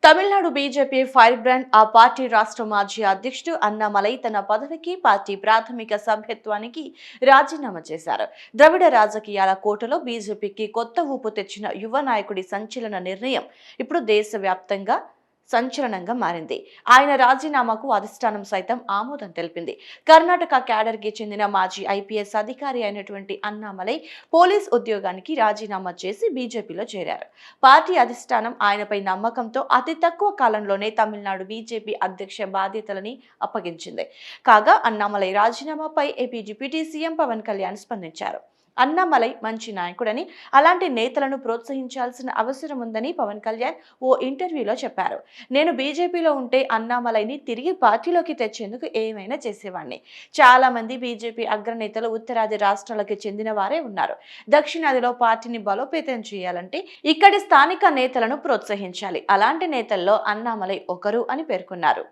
Tamil Nadu BJP fire brand ఆ party రాష్ట్ర మాజీ అధ్యక్షుడు అన్నామలై తన పదవికి పార్టీ ప్రాథమిక సభ్యత్వానికి రాజీనామా చేశారు. ద్రవిడ రాజకీయాల కోటలో బీజేపీకి కొత్త ఊపు తెచ్చిన యువ నాయకుడి సంచలన నిర్ణయం ఇప్పుడు దేశవ్యాప్తంగా సంచలనంగా మారింది. ఆయన రాజీనామాకు అధిష్టానం సైతం ఆమోదం తెలిపింది. కర్ణాటక క్యాడర్ కి చెందిన మాజీ ఐపీఎస్ అధికారి అయినటువంటి అన్నామలై పోలీస్ ఉద్యోగానికి రాజీనామా చేసి బీజేపీలో చేరారు. పార్టీ అధిష్టానం ఆయనపై నమ్మకంతో అతి తక్కువ కాలంలోనే తమిళనాడు బీజేపీ అధ్యక్ష బాధ్యతలని అప్పగించింది. కాగా అన్నామలై రాజీనామాపై AP deputy CM Pawan Kalyan స్పందించారు. అన్నామలై మంచి నాయకుడని, అలాంటి నేతలను ప్రోత్సహించాల్సిన అవసరం ఉందని పవన్ కళ్యాణ్ ఓ ఇంటర్వ్యూలో చెప్పారు. నేను బీజేపీలో ఉంటే అన్నామలైని తిరిగి పార్టీలోకి తెచ్చేందుకు ఏమైనా చేసేవాడిని. చాలా మంది బీజేపీ అగ్రనేతలు ఉత్తరాది రాష్ట్రాలకు చెందిన వారే ఉన్నారు. దక్షిణాదిలో పార్టీని బలోపేతం చేయాలంటే ఇక్కడి స్థానిక నేతలను ప్రోత్సహించాలి. అలాంటి నేతల్లో అన్నామలై ఒకరు అని పేర్కొన్నారు.